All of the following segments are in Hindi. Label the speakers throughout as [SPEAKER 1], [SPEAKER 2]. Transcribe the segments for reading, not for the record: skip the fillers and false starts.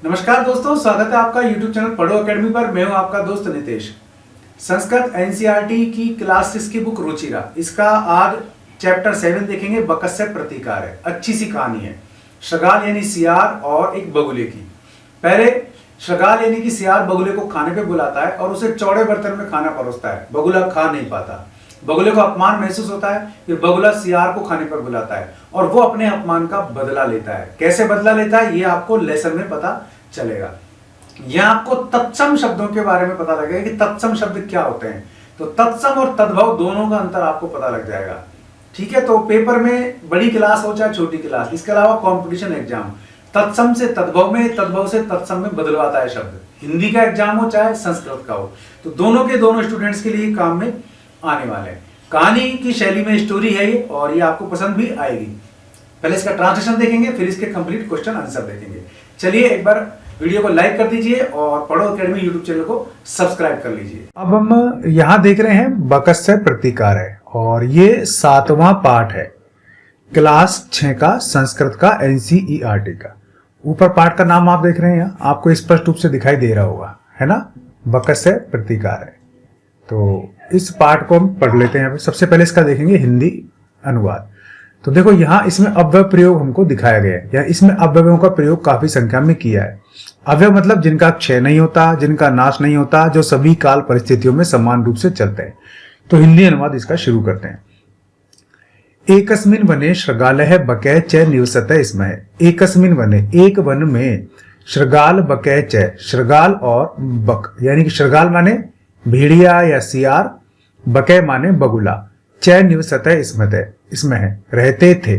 [SPEAKER 1] नमस्कार दोस्तों, स्वागत है आपका YouTube चैनल पढ़ो अकेडमी पर। मैं हूं आपका दोस्त नितेश। संस्कृत एनसीईआरटी की क्लास 6 की बुक रुचिरा, इसका आज चैप्टर 7 देखेंगे। बकस्य प्रतिकार है, अच्छी सी कहानी है। शगाल यानी सियार और एक बगुले की। पहले शगाल यानी कि सियार बगुले को खाने पे बुलाता है और उसे चौड़े बर्तन में खाना परोसता है। बगुला खा नहीं पाता, बगुले को अपमान महसूस होता है। फिर बगुला सियार को खाने पर बुलाता है और वो अपने अपमान का बदला लेता है। कैसे बदला लेता है ये आपको लेसन में पता चलेगा। यहां आपको तत्सम शब्दों के बारे में पता लगेगा कि तत्सम शब्द क्या होते हैं। तो तत्सम और तद्भव दोनों का अंतर आपको पता लग जाएगा। ठीक है, तो पेपर में बड़ी क्लास हो चाहे छोटी क्लास, इसके अलावा कॉम्पिटिशन एग्जाम, तत्सम से तद्भव में, तद्भव से तत्सम में बदलवाता है शब्द। हिंदी का एग्जाम हो चाहे संस्कृत का हो, तो दोनों के दोनों स्टूडेंट्स के लिए काम में आने वाले हैं। कहानी की शैली में स्टोरी है ये और ये आपको पसंद भी आएगी। पहले इसका ट्रांसलेशन देखेंगे, फिर इसके कंप्लीट क्वेश्चन आंसर देखेंगे। चलिए एक बार वीडियो को लाइक कर दीजिए और पढ़ो अकेडमी यूट्यूब चैनल को सब्सक्राइब कर लीजिए। अब हम यहाँ देख रहे हैं बकस्य प्रतिकार है और ये 7वां पाठ है क्लास 6 का संस्कृत का एनसीईआरटी का। ऊपर पाठ का नाम आप देख रहे हैं, यहाँ आपको स्पष्ट रूप से दिखाई दे रहा होगा, है ना। बकस्य प्रतिकार है। तो इस पाठ को हम पढ़ लेते हैं। सबसे पहले इसका देखेंगे हिंदी अनुवाद। तो देखो यहाँ इसमें अव्यय प्रयोग हमको दिखाया गया है, या इसमें अव्ययों का प्रयोग काफी संख्या में किया है। अव्यय मतलब जिनका क्षय नहीं होता, जिनका नाश नहीं होता, जो सभी काल परिस्थितियों में समान रूप से चलते हैं। तो हिंदी अनुवाद इसका शुरू करते हैं। एकस्मिन वने शृगालः बकै च निवसतः स्मः। एकस्मिन वने, एक वन में, शृगाल बकै च, शृगाल और बक यानी कि शृगाल माने भेड़िया या सियार, बकै माने बगुला, च निवसतः इसमें है रहते थे।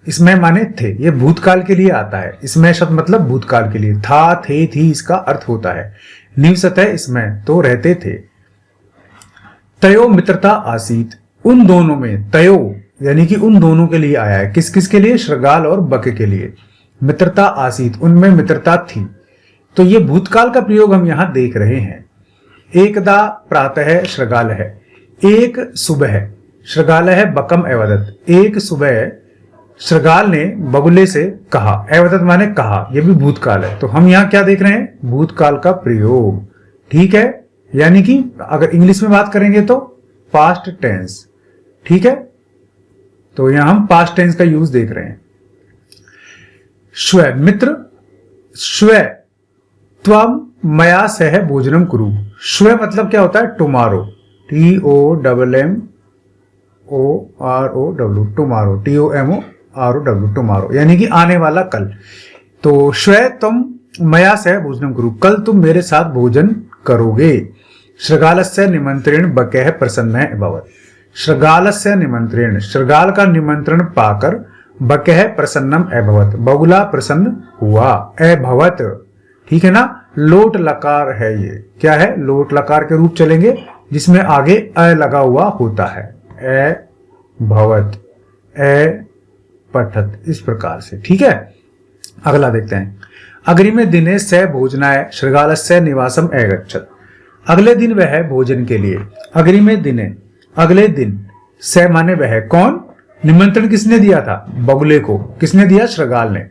[SPEAKER 1] इसमें माने थे, ये भूतकाल के लिए आता है। इसमें शब्द मतलब भूतकाल के लिए, था, थे, थी इसका अर्थ होता है। निवसतः इसमें तो रहते थे। तयो मित्रता आसीत, उन दोनों में, तयो यानी कि उन दोनों के लिए आया है। किस किस के लिए? शृगाल और बके के लिए। मित्रता आसीत, उनमें मित्रता थी। तो ये भूतकाल का प्रयोग हम यहां देख रहे हैं। एकदा प्रातः शृगाल है, एक सुबह शृगाल है बकम एवदत। एक सुबह शृगाल ने बगुले से कहा, एवदत माने कहा, यह भी भूतकाल है। तो हम यहां क्या देख रहे हैं? भूतकाल का प्रयोग। ठीक है, यानी कि अगर इंग्लिश में बात करेंगे तो पास्ट टेंस। ठीक है, तो यहां हम पास्ट टेंस का यूज देख रहे हैं। श्व मित्र, श्व त्वम मया सह भोजनम कुरु। श्व मतलब क्या होता है? Tomorrow, TOMMOROW, tomorrow, TOMOROW, tomorrow यानी कि आने वाला कल। तो श्व तुम मया सह भोजनम कुरु, कल तुम मेरे साथ भोजन करोगे। शृगालस्य निमंत्रण बकः प्रसन्न अभवत्। शृगालस्य निमंत्रण, शृगाल का निमंत्रण पाकर, बकः प्रसन्नम अभवत्, बगुला प्रसन्न हुआ। अभवत, ठीक है ना। लोट लकार है ये, क्या है? लोट लकार के रूप चलेंगे जिसमें आगे अ लगा हुआ होता है। ए भवत, ए पठत, इस प्रकार से। ठीक है, अगला देखते हैं। अग्रिमे दिने स भोजनाय शृगालस्य निवासम अगच्छत्। अगले दिन वह भोजन के लिए, अग्रिमे दिने, अगले दिन, स माने वह, कौन? निमंत्रण किसने दिया था? बगुले को। किसने दिया? शृगाल ने।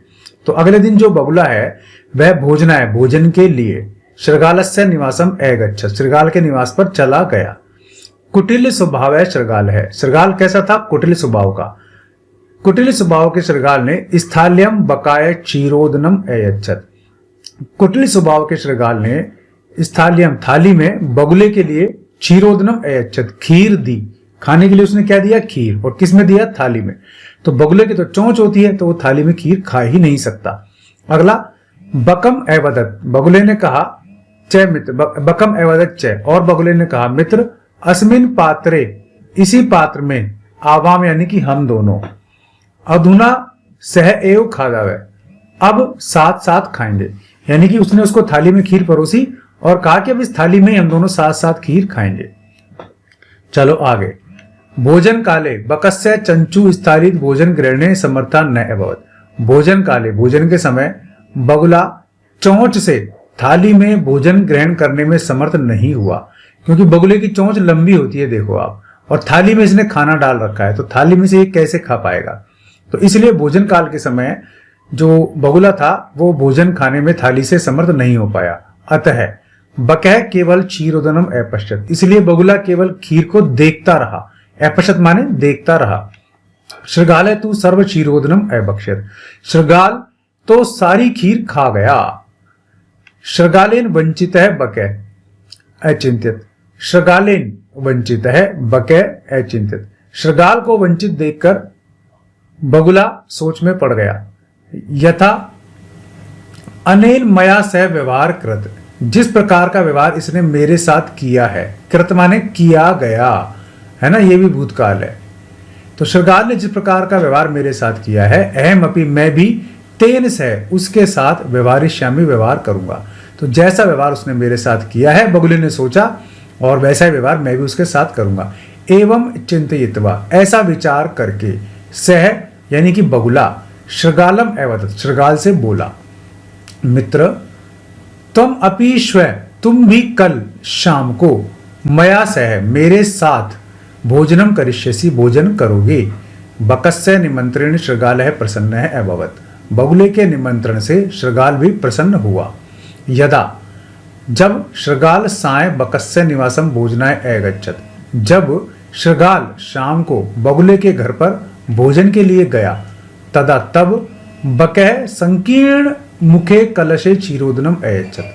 [SPEAKER 1] तो अगले दिन जो बगुला है वह भोजनाय, भोजन के लिए, शृगालस्य निवासम अगच्छत्, शृगाल के निवास पर चला गया। कुटिल स्वभाव है शृगाल है। शृगाल कैसा था? कुटिल स्वभाव का। कुटिल स्वभाव के शृगाल ने स्थाल्यम बकाय क्षीरोदनम अयच्छत्। कुटिल स्वभाव के शृगाल ने स्थाल्यम, थाली में, बगुले के लिए, क्षीरोदनम अयच्छत्, खीर दी। खाने के लिए उसने क्या दिया? खीर। और किसमें दिया? थाली में। तो बगुले की तो चोंच होती है, तो वो थाली में खीर खा ही नहीं सकता। अगला, बकम एवदत, बगुले ने कहा, च मित्र, बकम एवदत च, और बगुले ने कहा, मित्र, अस्मिन पात्रे, इसी पात्र में, आवाम यानी कि हम दोनों, अधुना सह एव खादावे, अब साथ साथ खाएंगे। यानी कि उसने उसको थाली में खीर परोसी और कहा कि अब इस थाली में हम दोनों साथ साथ खीर खाएंगे। चलो आगे। भोजन काले बकस्य चंचू स्थालित भोजन ग्रहणे समर्था न अभवत्। भोजन काले, भोजन के समय, बगुला चोंच से थाली में भोजन ग्रहण करने में समर्थ नहीं हुआ, क्योंकि बगुले की चोंच लंबी होती है, देखो आप, और थाली में इसने खाना डाल रखा है, तो थाली में से ये कैसे खा पाएगा। तो इसलिए भोजन काल के समय जो बगुला था वो भोजन खाने में थाली से समर्थ नहीं हो पाया। अतः बकह केवल क्षीरोदनम अपश्यत, इसलिए बगुला केवल खीर को देखता रहा। अपश्यत माने देखता रहा। श्रृगाल तू सर्व क्षीरोदनम अभक्षत, श्रृगाल तो सारी खीर खा गया। श्रृगालेन वंचित है बकह अचिंतित, श्रृगालेन वंचित है बकह अचिंतित। श्रृगाल को वंचित देखकर बगुला सोच में पड़ गया। यथा अनेन मया सह व्यवहार कृत, जिस प्रकार का व्यवहार इसने मेरे साथ किया है। कृत माने किया गया है ना, ये भी भूतकाल है। तो श्रृगाल ने जिस प्रकार का व्यवहार मेरे साथ किया है, अहम अपि मैं भी तेन से उसके साथ व्यवहारिष्यामि व्यवहार करूंगा। तो जैसा व्यवहार उसने मेरे साथ किया है बगुले ने सोचा, और वैसा ही व्यवहार मैं भी उसके साथ करूंगा। एवं चिंतयित्वा, ऐसा विचार करके, सह यानी कि बगुला श्रृगालम अवदत्, श्रृगाल से बोला, मित्र तुम अपि श्व, तुम भी कल शाम को मया सह मेरे साथ भोजनम करिष्यसि, भोजन करोगे। बकस्य निमंत्रण श्रृगाल है प्रसन्न है अभवत, बगुले के निमंत्रण से श्रृगाल भी प्रसन्न हुआ। यदा, जब श्रृगाल साय बकस्य निवासम भोजनाय अगच्छत, जब श्रृगाल शाम को बगुले के घर पर भोजन के लिए गया, तदा तब बकह संकीर्ण मुखे कलशे क्षीरोदनम अयच्छत,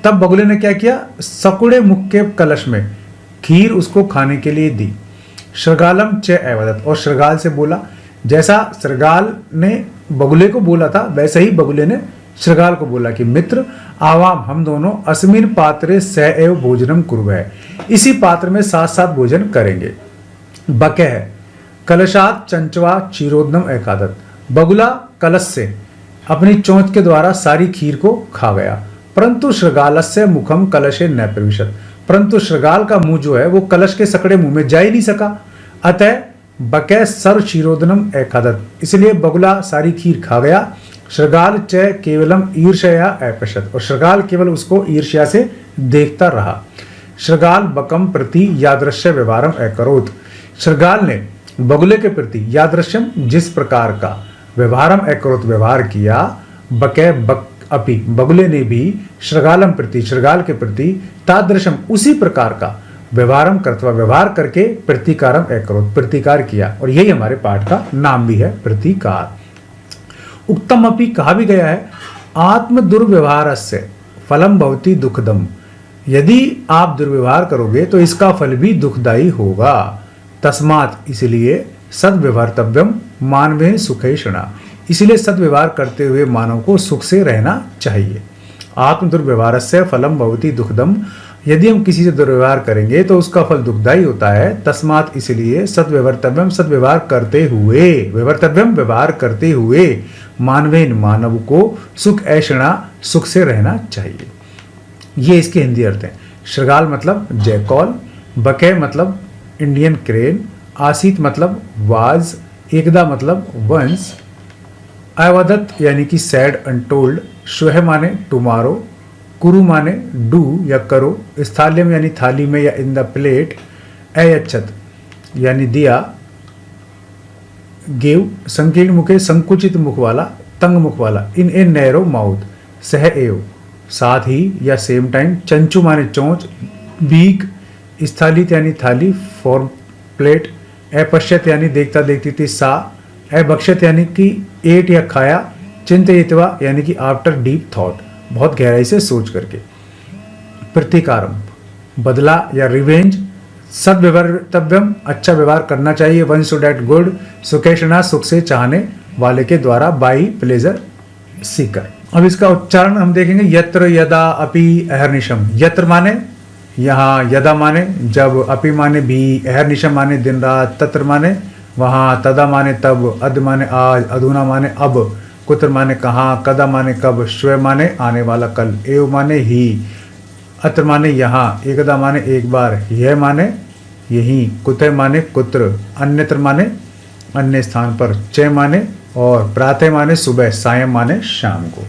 [SPEAKER 1] तब बगुले ने क्या किया, सकुड़े मुख के कलश में खीर उसको खाने के लिए दी। श्रृगालम च अवदत्, और श्रृगाल से बोला। जैसा श्रृगाल ने बगुले को बोला था वैसे ही बगुले ने श्रृगाल को बोला कि मित्र आवाम, हम दोनों अस्मिन पात्रे स एव भोजनम कुर्वः, इसी पात्र में साथ साथ भोजन करेंगे। बकह कलशात चंचवा क्षीरोदनम एकादत, बगुला कलश से अपनी चोंच के द्वारा सारी खीर को खा गया। परंतु श्रृगालस्य मुखम कलशे न प्रविशत, परंतु श्रृगाल का मुंह जो है वो कलश के सकड़े मुंह में जा ही नहीं सका। अतः बकह सर्व क्षीरोदनम एकादत, इसलिए बगुला सारी खीर खा गया। श्रृगाल च केवलम ईर्ष्या अपश्यत, और श्रृगाल केवल उसको ईर्ष्या से देखता रहा। श्रृगाल बकम प्रति यादृश्य व्यवहारम अकरोत, श्रृगाल ने बगुले के प्रति यादृश्यम जिस प्रकार का व्यवहारम अकरोत व्यवहार किया, बकह बक अपि, बगुले ने भी श्रृगालम प्रति, श्रृगाल के प्रति तादृशम उसी प्रकार का व्यवहारम करतवा, व्यवहार करके प्रतिकारम अकरोत, प्रतिकार किया। और यही हमारे पाठ का नाम भी है, प्रतिकार। उक्तम अपि, कहा भी गया है, आत्म दुर्व्यवहारस्य फलम भवति दुखदम, यदि आप दुर्व्यवहार करोगे तो इसका फल भी दुखदायी होगा। तस्मात्, इसलिए सद्व्यवहारतव्यम मानवे सुखैषणा, इसलिए सद्व्यवहार करते हुए मानव को सुख से रहना चाहिए। आत्म दुर्व्यवहारस्य फलम भवति दुखदम, यदि हम किसी से दुर्व्यवहार करेंगे तो उसका फल दुखदायी होता है। तस्मात्, इसलिए सद्व्यवहारतव्यम, सद्व्यवहार करते हुए, व्यवहारतव्यम व्यवहार करते हुए, मानवेन मानव को सुख ऐषणा, सुख से रहना चाहिए। ये इसके हिंदी अर्थ है। श्रृगाल मतलब जयकौल, बकह मतलब इंडियन क्रेन, आसीत मतलब वाज, एकदा मतलब वंस, अवदत यानी कि सैड अनटोल्ड, श्वह माने टुमारो, कुरु माने डू या करो, स्थाल्यम यानी थाली में या इन द प्लेट, अयच्छत यानी दिया, गेव संकीर्ण मुखे संकुचित मुख वाला, तंग मुख वाला, इन ए नैरो माउथ, सह एव साथ ही या सेम टाइम, चंचू माने चोंच, बीक स्थालित यानी थाली, फॉर्म प्लेट, अपश्यत यानी देखता देखती थी सा, अभक्षत यानी कि एट या खाया, चिंतयित्वा यानी कि आफ्टर डीप थॉट, बहुत गहराई से सोच करके। प्रतिकारम बदला या रिवेंज, सद्व्यवहारतव्यम अच्छा व्यवहार करना चाहिए, वन शुड एट गुड, सुखेषणा सुख से चाहने वाले के द्वारा, बाई प्लेजर सीकर। अब इसका उच्चारण हम देखेंगे, यत्र यदा अपि अहर्निशम, यत्र माने यहाँ, यदा माने जब, अपि माने भी, अहर्निशम माने दिन रात, तत्र माने वहाँ, तदा माने तब, अद माने आज, अधुना माने अब, कुत्र माने कहाँ, कदा माने कब, श्व माने आने वाला कल, एव माने ही, अत्र माने यहाँ, एकदा माने एक बार, यह माने यही, कुतः माने कुत्र, अन्यत्र माने अन्य स्थान पर, च माने और, प्रातः माने सुबह, सायं माने शाम को।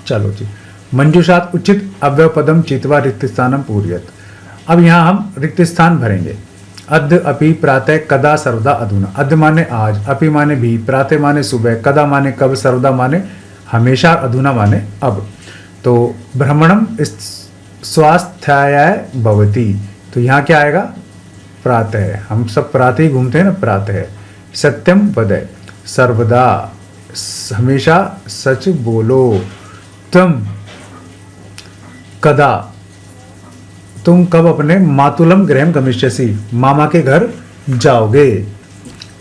[SPEAKER 1] चलो जी, मंजूषात उचित अव्यय पदम चित्वा रिक्त स्थानम पूर्यत। अब यहाँ हम रिक्त स्थान भरेंगे। अद्य अपि प्रातः कदा सर्वदा अधुना। अद्य माने आज, अपि माने भी, प्रातः माने सुबह, कदा माने कब, सर्वदा माने हमेशा, अधुना माने अब। तो भ्रमणम स्वास्थ्याय भवति, तो यहाँ क्या आएगा, प्रातः। हम सब प्रातः ही घूमते हैं ना, प्रातः। सत्यम वद, सर्वदा हमेशा सच बोलो। तुम कदा, तुम कब अपने मातुलम गृहम गमिष्यसि, मामा के घर जाओगे।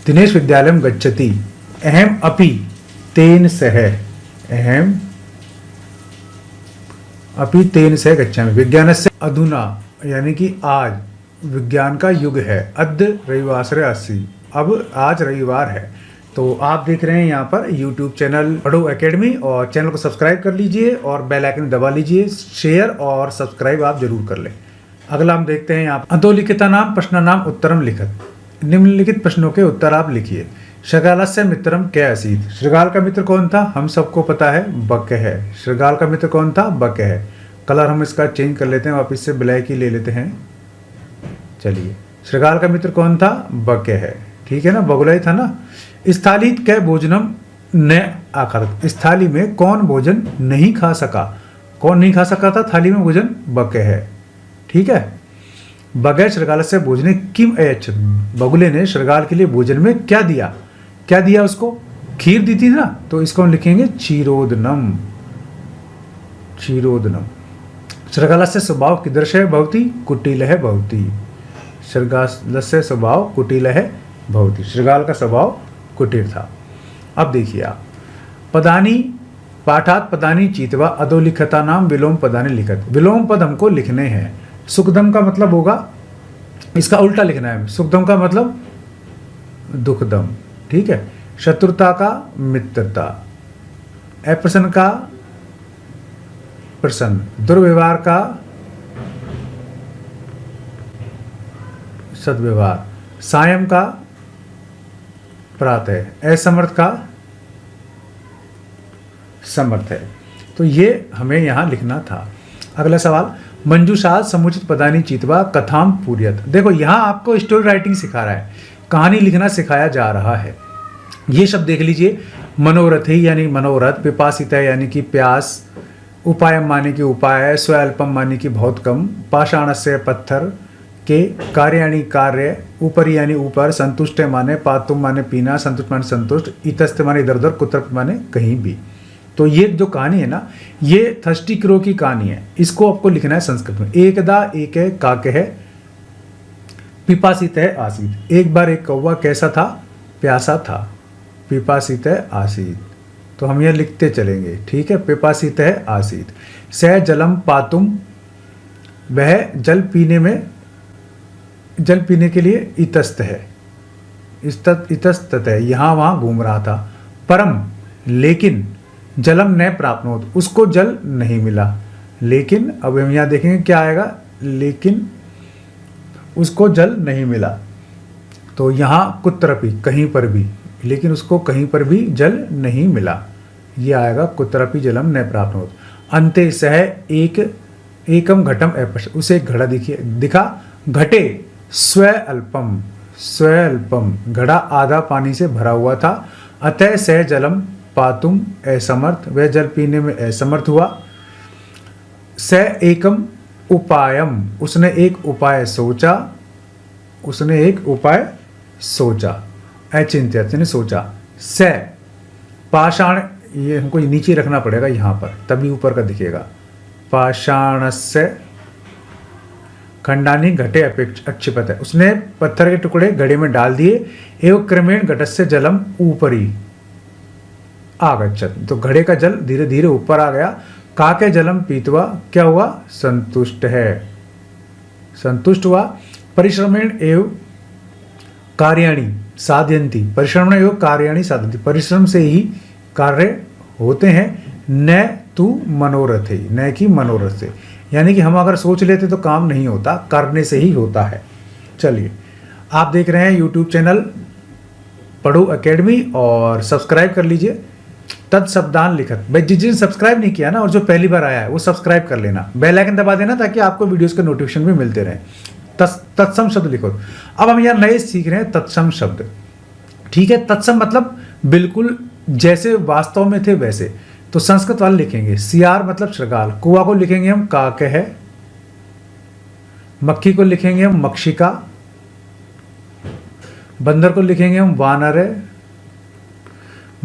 [SPEAKER 1] दिनेश विद्यालयम गच्छति, अहम अपि तेन सह, अहम अपि तेन सह गच्छामि। विज्ञानस्य अधुना, यानी कि आज विज्ञान का युग है। अद्य रविवासरे अस्ति, अब आज रविवार है। तो आप देख रहे हैं यहाँ पर यूट्यूब चैनल पढ़ो एकेडमी, और चैनल को सब्सक्राइब कर लीजिए और बेल आइकन दबा लीजिए। शेयर और सब्सक्राइब आप जरूर कर लें। अगला हम देखते हैं यहाँ अधोलिखिता नाम प्रश्न नाम उत्तरम लिखत। निम्नलिखित प्रश्नों के उत्तर आप लिखिए। शृगालस्य मित्रम क्या आसीत, शृगाल का मित्र कौन था, हम सबको पता है बक है। शृगाल का मित्र कौन था, बक है। कलर हम इसका चेंज कर लेते हैं, वापिस से ब्लैक ही ले लेते हैं। चलिए, शृगाल का मित्र कौन था, बक है, ठीक है ना, बगुला ही था ना। स्थालित कै भोजनम न आखरत, इस थाली में कौन भोजन नहीं खा सका, कौन नहीं खा सका था थाली में भोजन, बक है, ठीक है। बगैर शृगाल से भोजने किम अयच्छत, बगुले ने शृगाल के लिए भोजन में क्या दिया, क्या दिया उसको, खीर दी थी ना, तो इसको हम लिखेंगे क्षीरोदनम, क्षीरोदनम। शृगालस्य स्वभाव कीदृशः भवति, कुटिलः भवति। शृगालस्य स्वभाव कुटिलः भवति, शृगाल का स्वभाव कुटिल था। अब देखिए आप, पदानी पाठात पदानी चीतवा अधोलिखता नाम विलोम पदानी लिखत। विलोम पद हमको लिखने हैं। सुखदम का मतलब होगा, इसका उल्टा लिखना है। सुखदम का मतलब दुखदम, ठीक है। शत्रुता का मित्रता, अप्रसन्न का प्रसन्न, दुर्व्यवहार का सद्व्यवहार, सायं का प्रातः, असमर्थ का समर्थ है। तो ये हमें यहां लिखना था। अगला सवाल, मंजूषाद समुचित पदानी चीतवा कथाम पूर्यत। देखो यहां आपको स्टोरी राइटिंग सिखा रहा है, कहानी लिखना सिखाया जा रहा है। ये शब्द देख लीजिए, मनोरथी यानी मनोरथ, पिपासित यानी कि प्यास, उपायम माने कि उपाय, स्वल्पम माने कि बहुत कम, पाषाण से पत्थर के, कार्याणी कार्य, ऊपरी यानी ऊपर, संतुष्ट माने पातुम माने पीना, संतुष्ट माने संतुष्ट, इतस्त माने इधर उधर, कुत्र माने कहीं भी। तो ये जो कहानी है ना, ये थर्स्टी क्रो की कहानी है। इसको आपको लिखना है संस्कृत में। एकदा एक है काक है, पिपासित है आसीत। एक बार एक कौवा कैसा था, प्यासा था, पिपासित है आसीत। तो हम यह लिखते चलेंगे, ठीक है। पिपासित है आसीत। स जलम पातुम, वह जल पीने में, जल पीने के लिए इतस्त है, इतस्तत है, यहाँ वहाँ घूम रहा था। परम लेकिन, जलम न प्राप्नोत, उसको जल नहीं मिला। लेकिन अब हम यहाँ देखेंगे क्या आएगा, लेकिन उसको जल नहीं मिला। तो यहाँ कुत्रपि, कहीं पर भी, लेकिन उसको कहीं पर भी जल नहीं मिला, ये आएगा कुत्रपि जलम न प्राप्नोत। अंते सह एकम घटम अपश्यत्, उसे एक घड़ा दिखा। घटे स्व अल्पम, स्व अल्पम, घड़ा आधा पानी से भरा हुआ था। अतः सह जलम पातुम असमर्थ, वह जल पीने में असमर्थ हुआ। स एकम उपायम, उसने एक उपाय सोचा, उसने एक उपाय सोचा, अचिंत्य ने सोचा। स पाषाण, ये हमको नीचे रखना पड़ेगा यहाँ पर, तभी ऊपर का दिखेगा। पाषाणस्य खंडानी घटे अक्षिपत है, उसने पत्थर के टुकड़े घड़े में डाल दिए। एवं क्रमेण घटस्य जलम ऊपरी आगच्छत, तो घड़े का जल धीरे धीरे ऊपर आ गया। काके जलम पीतवा, क्या हुआ, संतुष्ट है, संतुष्ट हुआ। परिश्रमेण एवं कार्याणि साधयन्ति, परिश्रम एवं कार्याणि साधयन्ति, परिश्रम से ही कार्य होते हैं। न तू मनोरथ, न कि मनोरथ से, यानी कि हम अगर सोच लेते तो काम नहीं होता, करने से ही होता है। चलिए, आप देख रहे हैं यूट्यूब चैनल पढ़ो एकेडमी, और सब्सक्राइब कर लीजिए। तत्शब्दान लिखत, भाई जिस सब्सक्राइब नहीं किया ना, और जो पहली बार आया है वो सब्सक्राइब कर लेना, बेल आइकन दबा देना, ताकि आपको वीडियोस के नोटिफिकेशन भी मिलते रहें। तत्सम शब्द लिखो। अब हम यहाँ नए सीख रहे हैं तत्सम शब्द। ठीक है, तत्सम मतलब बिल्कुल जैसे वास्तव में थे वैसे। तो संस्कृत वाले लिखेंगे सियार मतलब शृगाल, कुआ को लिखेंगे हम काकह, मक्खी को लिखेंगे हम मक्षिका, बंदर को लिखेंगे हम वानर,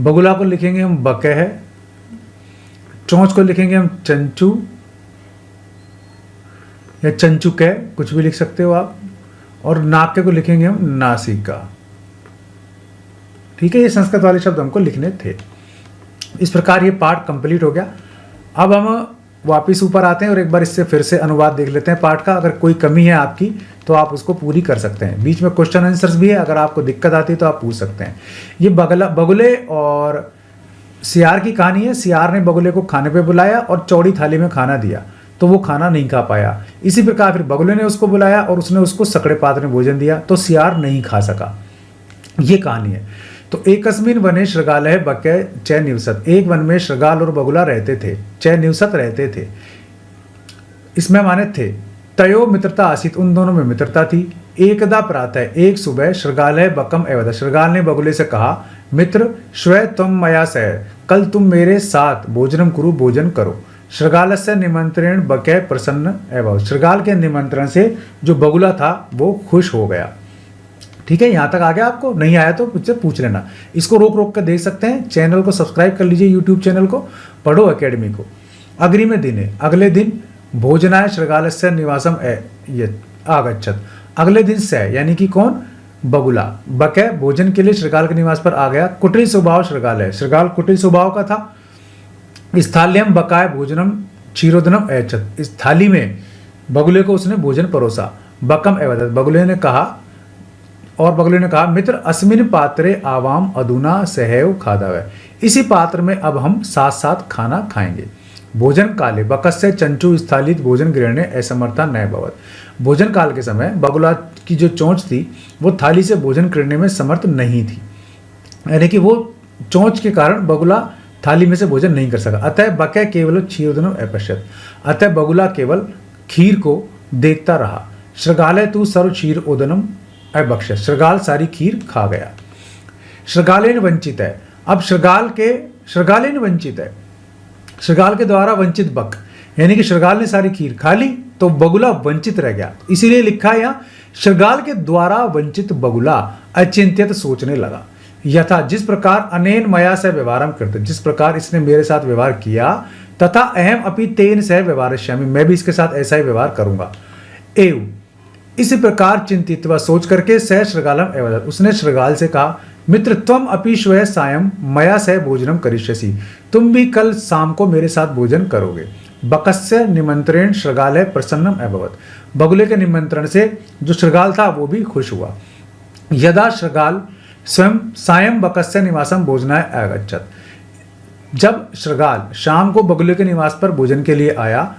[SPEAKER 1] बगुला को लिखेंगे हम बकह, चोंच को लिखेंगे हम चंचू या चंचुकै, कुछ भी लिख सकते हो आप, और नाके को लिखेंगे हम नासिका। ठीक है, ये संस्कृत वाले शब्द हमको लिखने थे। इस प्रकार ये पाठ कंप्लीट हो गया। अब हम वापस ऊपर आते हैं और एक बार इससे फिर से अनुवाद देख लेते हैं पाठ का। अगर कोई कमी है आपकी तो आप उसको पूरी कर सकते हैं। बीच में क्वेश्चन आंसर्स भी है, अगर आपको दिक्कत आती है तो आप पूछ सकते हैं। ये बगुले और सियार की कहानी है। सियार ने बगुले को खाने पे बुलाया और चौड़ी थाली में खाना दिया, तो वो खाना नहीं खा पाया। इसी प्रकार फिर बगुले ने उसको बुलाया और उसने उसको सकड़े पात्र में भोजन दिया, तो सियार नहीं खा सका। ये कहानी है। तो एकस्मिन वने शृगालः बकः च निवसत। एक वन में शृगाल और बगुला रहते थे, च निवसत रहते थे। इसमें माने थे। तयो मित्रता आसित, उन दोनों में मित्रता थी। एकदा प्रातः, एक सुबह शृगालः बकम एवद, शृगाल ने बगुले से कहा मित्र श्वः त्वं मया सह, कल तुम मेरे साथ भोजनम कुरु, भोजन करो। शृगालस्य निमंत्रण बकः प्रसन्न एवं, शृगाल के निमंत्रण से जो बगुला था वो खुश हो गया। ठीक है, यहाँ तक आ गया? आपको नहीं आया तो मुझसे पूछ लेना। इसको रोक रोक कर देख सकते हैं। चैनल को सब्सक्राइब कर लीजिए, यूट्यूब चैनल को, पढ़ो अकेडमी को। अग्रिमे दिने, अगले दिन भोजनाय शृगालस्य निवासम आगच्छत। अगले दिन से यानी कि कौन? बगुला। बकः भोजन के लिए शृगाल के निवास पर आ गया। कुटिल स्वभाव शृगाल है, शृगाल कुटिल स्वभाव का था। स्थाल्यम बकाय भोजनम क्षीरोदनम ऐच्छत, इस थाली में बगुले को उसने भोजन परोसा। बकम एवदत, बगुले ने कहा मित्र अस्मिन पात्रे आवाम अधुना सहैव खादावै, इसी पात्र में अब हम साथ साथ खाना खाएंगे। भोजन काले बकस्य चंचू स्थालित भोजन ग्रहणे असमर्था न भवत। भोजन काल के समय बगुला की जो चोंच थी वो थाली से भोजन करने में समर्थ नहीं थी, यानी कि वो चोंच के कारण बगुला थाली में से भोजन नहीं कर सका। अतः बकः केवल क्षीरोदनम अपश्यत, अतः बगुला केवल खीर को देखता रहा। शृगालय तू सर्व क्षीर ओदनम अभक्ष्य, शृगाल सारी खीर खा गया। शृगालेन वंचित है, अब शृगालेन वंचित है, शृगाल के द्वारा वंचित बक, यानी कि शृगाल ने सारी खीर खा ली तो बगुला वंचित रह गया। इसीलिए लिखा है यहाँ शृगाल के द्वारा वंचित बगुला अचिंत्यत सोचने लगा। यथा, जिस प्रकार अनेन मया से व्यवहारम करते, जिस प्रकार इसने मेरे साथ व्यवहार किया, तथा अहम अपि तेन सह व्यवहारश्यामि, मैं भी इसके साथ ऐसा ही व्यवहार करूंगा। एव, इसी प्रकार चिंतित व सोच करके सह शृगालम एवं, उसने शृगाल से कहा मित्र त्वम अपि श्वः सायं मया सह भोजनम करिष्यसि, तुम भी कल शाम को मेरे साथ भोजन करोगे। बकस्य निमंत्रण शृगालय प्रसन्नम अभवत, बगुले के निमंत्रण से जो शृगाल था वो भी खुश हुआ। यदा शृगाल स्वयं सायं बकस्य निवासम भोजनाय आगच्छत, जब शृगाल शाम को बगुले के निवास पर भोजन के लिए आया,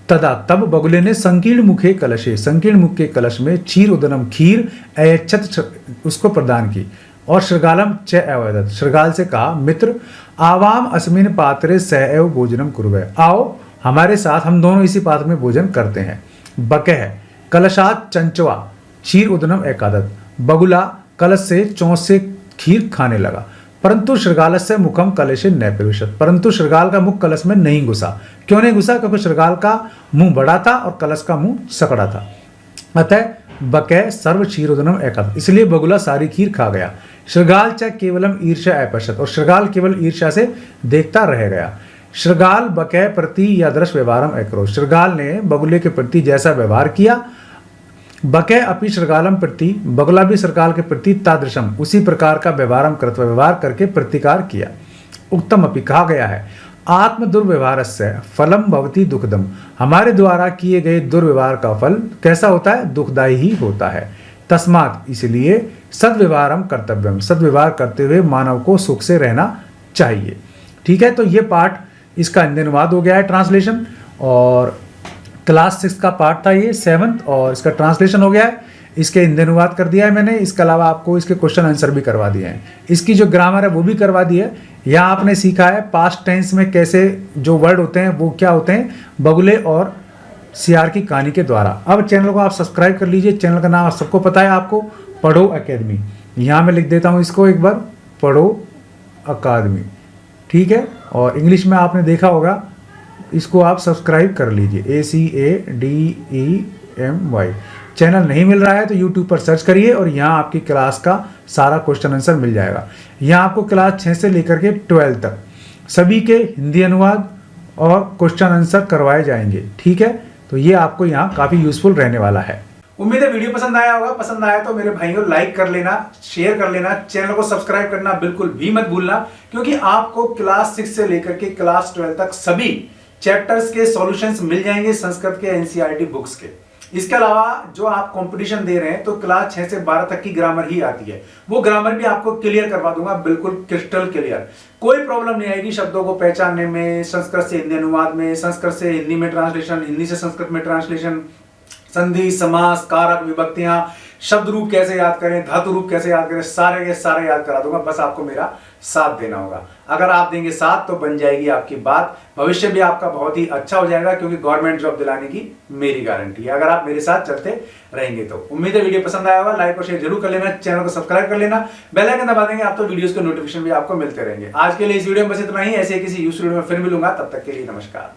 [SPEAKER 1] तदा तब बगुले ने संकीर्ण मुखे कलशे, संकीर्ण मुख के कलश में क्षीर उदनम खीर अयच्छत उसको प्रदान की। और शृगालम च अवदत, शृगाल से कहा मित्र आवाम अस्मिन पात्रे सह एव भोजनम कुर्वै, आओ हमारे साथ हम दोनों इसी पात्र में भोजन करते हैं। बकः कलशात चंचवा क्षीर उदनम एकादत, बगुला कलश से चौंच से खीर खाने लगा। परंतु शृगाल से मुखम कलशे न प्रविशत, परंतु शृगाल का मुख कलश में नहीं घुसा। क्यों नहीं घुसा? क्योंकि शृगाल का मुंह बड़ा था और कलश का मुंह सकड़ा था। अतः बकः सर्व क्षीरोदनम एकादत, इसलिए बगुला सारी खीर खा गया। शृगाल च केवलम ईर्ष्या अपश्यत, और शृगाल केवल ईर्ष्या से देखता रह गया। शृगाल बकः प्रति यादृश व्यवहारम अकरो, शृगाल ने बगुले के प्रति जैसा व्यवहार किया, बकः अपि शृगालम प्रति, बगुला भी शृगाल के प्रति तादृशम उसी प्रकार का व्यवहारम कृत्वा व्यवहार करके प्रतिकार किया। उत्तम अपि, कहा गया है आत्म दुर्व्यवहारस्य फलम भवति दुखदम, हमारे द्वारा किए गए दुर्व्यवहार का फल कैसा होता है? दुखदायी ही होता है। तस्मात्, इसलिए सद्व्यवहारम कर्तव्यम, सद्व्यवहार करते हुए मानव को सुख से रहना चाहिए। ठीक है, तो ये पाठ इसका हिंदी अनुवाद हो गया है, ट्रांसलेशन, और क्लास 6 का पार्ट था ये 7th, और इसका ट्रांसलेशन हो गया है, इसके हिंदी अनुवाद कर दिया है मैंने। इसके अलावा आपको इसके क्वेश्चन आंसर भी करवा दिए हैं, इसकी जो ग्रामर है वो भी करवा दी है। यहाँ आपने सीखा है पास्ट टेंस में कैसे जो वर्ड होते हैं वो क्या होते हैं, बगुले और सियार की कहानी के द्वारा। अब चैनल को आप सब्सक्राइब कर लीजिए। चैनल का नाम सबको पता है आपको, पढ़ो अकेडमी। यहाँ मैं लिख देता हूँ इसको एक बार, पढ़ो अकादमी, ठीक है। और इंग्लिश में आपने देखा होगा, इसको आप सब्सक्राइब कर लीजिए, ACADEMY। चैनल नहीं मिल रहा है तो यूट्यूब पर सर्च करिए और यहाँ आपकी क्लास का सारा क्वेश्चन आंसर मिल जाएगा। यहाँ आपको क्लास 6 से लेकर के 12 तक सभी के हिंदी अनुवाद और क्वेश्चन आंसर करवाए जाएंगे, ठीक है। तो ये आपको यहाँ काफ़ी यूजफुल रहने वाला है। उम्मीद है वीडियो पसंद आया होगा। पसंद आया तो मेरे भाइयों लाइक कर लेना, शेयर कर लेना, चैनल को सब्सक्राइब करना बिल्कुल भी मत भूलना, क्योंकि आपको क्लास 6 से लेकर के क्लास 12 तक सभी चैप्टर्स के सॉल्यूशंस मिल जाएंगे संस्कृत के एनसीईआरटी बुक्स के। इसके अलावा जो आप कंपटीशन दे रहे हैं तो क्लास 6 से 12 तक की ग्रामर ही आती है, वो ग्रामर भी आपको क्लियर करवा दूंगा, बिल्कुल क्रिस्टल क्लियर। कोई प्रॉब्लम नहीं आएगी शब्दों को पहचानने में, संस्कृत से हिंदी अनुवाद में, संस्कृत से हिंदी में ट्रांसलेशन, हिंदी से संस्कृत में ट्रांसलेशन, संधि, समास, कारक, विभक्तियां, शब्द रूप कैसे याद करें, धातु रूप कैसे याद करें, सारे के सारे याद करा दूंगा। बस आपको मेरा साथ देना होगा। अगर आप देंगे साथ तो बन जाएगी आपकी बात, भविष्य भी आपका बहुत ही अच्छा हो जाएगा, क्योंकि गवर्नमेंट जॉब दिलाने की मेरी गारंटी है अगर आप मेरे साथ चलते रहेंगे तो। उम्मीद है वीडियो पसंद आया होगा। लाइक और शेयर जरूर कर लेना, चैनल को सब्सक्राइब कर लेना, बेल आइकन दबा देंगे आप तो वीडियोस के नोटिफिकेशन भी आपको मिलते रहेंगे। आज के लिए इस वीडियो में बस इतना ही। ऐसे किसी यूज वीडियो में फिर मिलूंगा, तब तक के लिए नमस्कार।